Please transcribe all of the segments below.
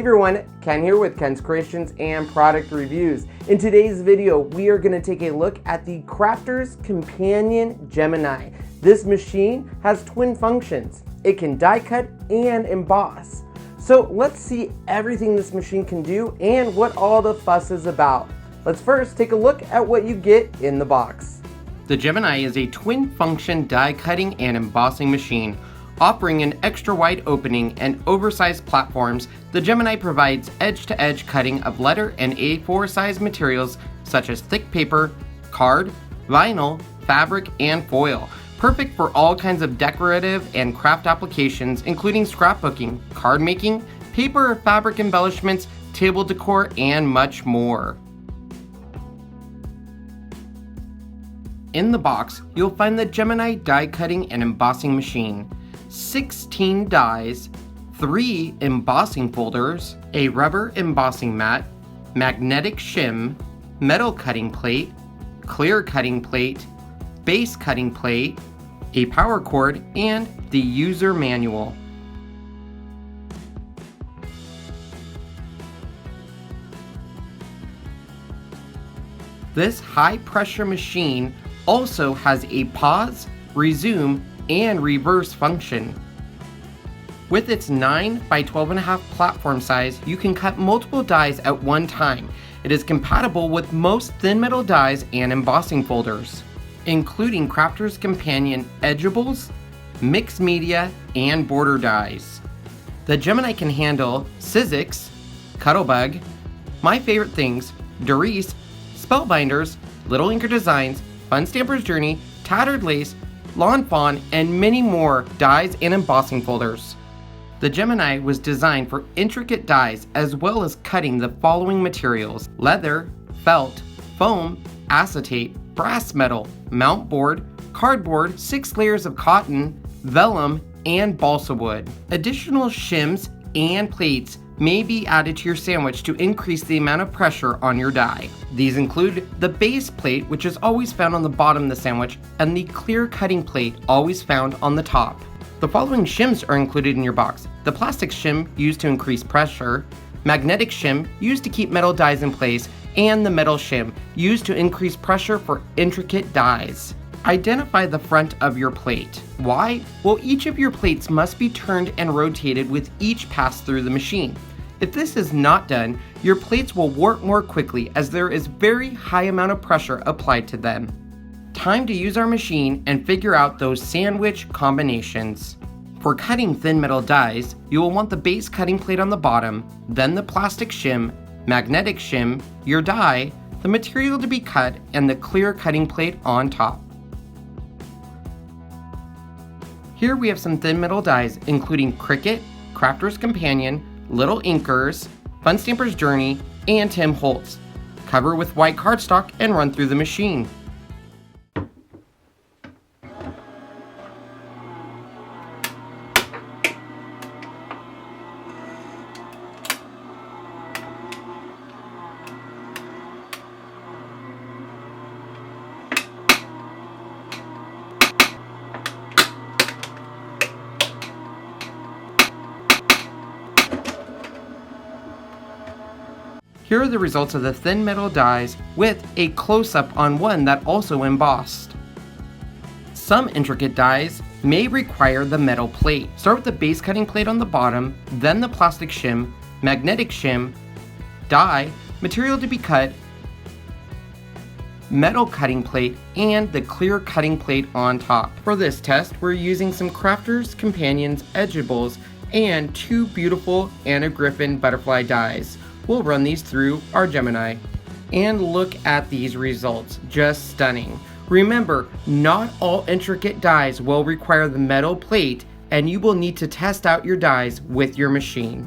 everyone, Ken here with Ken's Creations and Product Reviews. In today's video, we are going to take a look at the Crafter's Companion Gemini. This machine has twin functions. It can die cut and emboss. So let's see everything this machine can do and what all the fuss is about. Let's first take a look at what you get in the box. The Gemini is a twin function die cutting and embossing machine. Offering an extra wide opening and oversized platforms, the Gemini provides edge-to-edge cutting of letter and A4 size materials such as thick paper, card, vinyl, fabric, and foil. Perfect for all kinds of decorative and craft applications, including scrapbooking, card making, paper or fabric embellishments, table decor, and much more. In the box, you'll find the Gemini die cutting and embossing machine, 16 dies, 3 embossing folders, a rubber embossing mat, magnetic shim, metal cutting plate, clear cutting plate, base cutting plate, a power cord, and the user manual. This high-pressure machine also has a pause, resume, and reverse function. With its 9 by 12.5 platform size, you can cut multiple dies at one time. It is compatible with most thin metal dies and embossing folders, including Crafter's Companion edgeables, mixed media, and border dies. The Gemini can handle Sizzix, Cuttlebug, My Favorite Things, Doris, Spellbinders, Little Inker Designs, Fun Stamper's Journey, Tattered Lace, Lawn Fawn, and many more dies and embossing folders. The Gemini was designed for intricate dies as well as cutting the following materials: leather, felt, foam, acetate, brass metal, mount board, cardboard, 6 layers of cotton, vellum, and balsa wood. Additional shims and plates may be added to your sandwich to increase the amount of pressure on your die. These include the base plate, which is always found on the bottom of the sandwich, and the clear cutting plate, always found on the top. The following shims are included in your box: the plastic shim used to increase pressure, magnetic shim used to keep metal dies in place, and the metal shim used to increase pressure for intricate dies. Identify the front of your plate. Why? Well, each of your plates must be turned and rotated with each pass through the machine. If this is not done, your plates will warp more quickly as there is very high amount of pressure applied to them. Time to use our machine and figure out those sandwich combinations. For cutting thin metal dies, you will want the base cutting plate on the bottom, then the plastic shim, magnetic shim, your die, the material to be cut, and the clear cutting plate on top. Here we have some thin metal dies including CRICUT, Crafter's Companion, Little Inkers, Fun Stamper's Journey, and Tim Holtz. Cover with white cardstock and run through the machine. Here are the results of the thin metal dies with a close-up on one that also embossed. Some intricate dies may require the metal plate. Start with the base cutting plate on the bottom, then the plastic shim, magnetic shim, die, material to be cut, metal cutting plate, and the clear cutting plate on top. For this test, we're using some Crafter's Companions edgeables and 2 beautiful Anna Griffin butterfly dies. We'll run these through our Gemini. And look at these results, just stunning. Remember, not all intricate dies will require the metal plate, and you will need to test out your dies with your machine.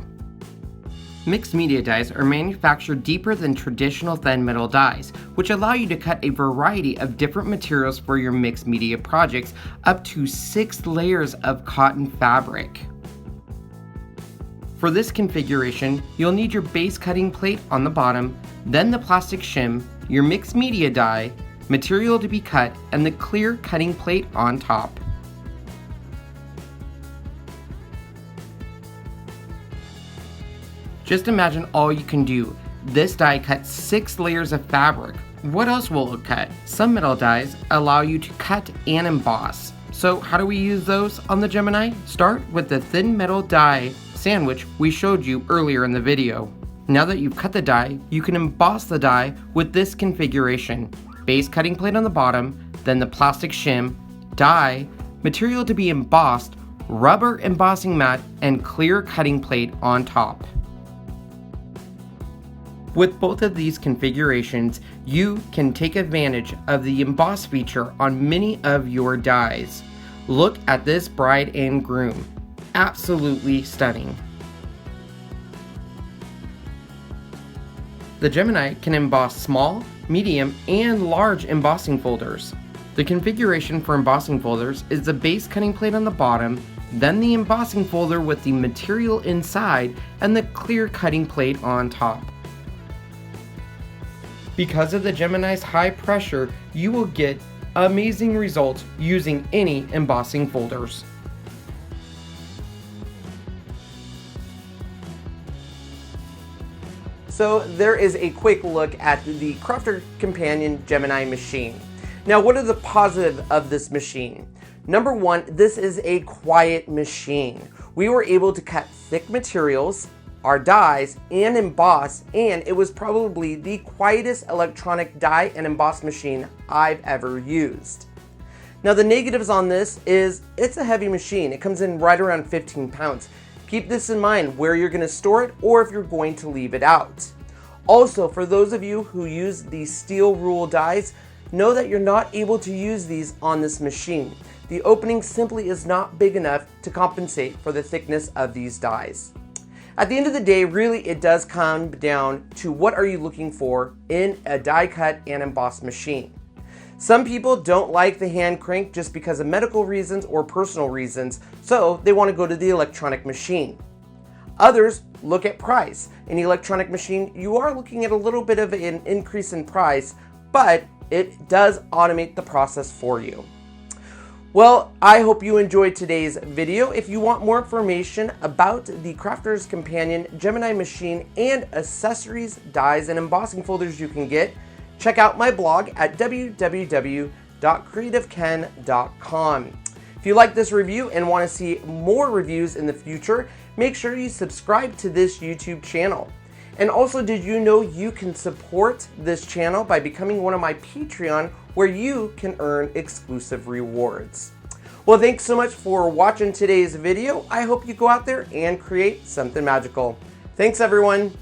Mixed media dies are manufactured deeper than traditional thin metal dies, which allow you to cut a variety of different materials for your mixed media projects, up to 6 layers of cotton fabric. For this configuration, you'll need your base cutting plate on the bottom, then the plastic shim, your mixed media die, material to be cut, and the clear cutting plate on top. Just imagine all you can do. This die cuts 6 layers of fabric. What else will it cut? Some metal dies allow you to cut and emboss. So how do we use those on the Gemini? Start with the thin metal die sandwich we showed you earlier in the video. Now that you've cut the die, you can emboss the die with this configuration. Base cutting plate on the bottom, then the plastic shim, die, material to be embossed, rubber embossing mat, and clear cutting plate on top. With both of these configurations, you can take advantage of the emboss feature on many of your dies. Look at this bride and groom. Absolutely stunning. The Gemini can emboss small, medium, and large embossing folders. The configuration for embossing folders is the base cutting plate on the bottom, then the embossing folder with the material inside, and the clear cutting plate on top. Because of the Gemini's high pressure, you will get amazing results using any embossing folders. So there is a quick look at the Crafter Companion Gemini machine. Now, what are the positives of this machine? Number one, this is a quiet machine. We were able to cut thick materials, our dies, and emboss, and it was probably the quietest electronic die and emboss machine I've ever used. Now, the negatives on this is it's a heavy machine. It comes in right around 15 pounds. Keep this in mind where you're going to store it or if you're going to leave it out. Also, for those of you who use the steel rule dies, know that you're not able to use these on this machine. The opening simply is not big enough to compensate for the thickness of these dies. At the end of the day, really it does come down to what are you looking for in a die cut and emboss machine. Some people don't like the hand crank just because of medical reasons or personal reasons, so they want to go to the electronic machine. Others look at price. In the electronic machine, you are looking at a little bit of an increase in price, but it does automate the process for you. Well, I hope you enjoyed today's video. If you want more information about the Crafter's Companion Gemini machine and accessories, dies, and embossing folders you can get, check out my blog at www.creativeken.com. If you like this review and want to see more reviews in the future, make sure you subscribe to this YouTube channel. And also, did you know you can support this channel by becoming one of my Patreon, where you can earn exclusive rewards? Well, thanks so much for watching today's video. I hope you go out there and create something magical. Thanks, everyone.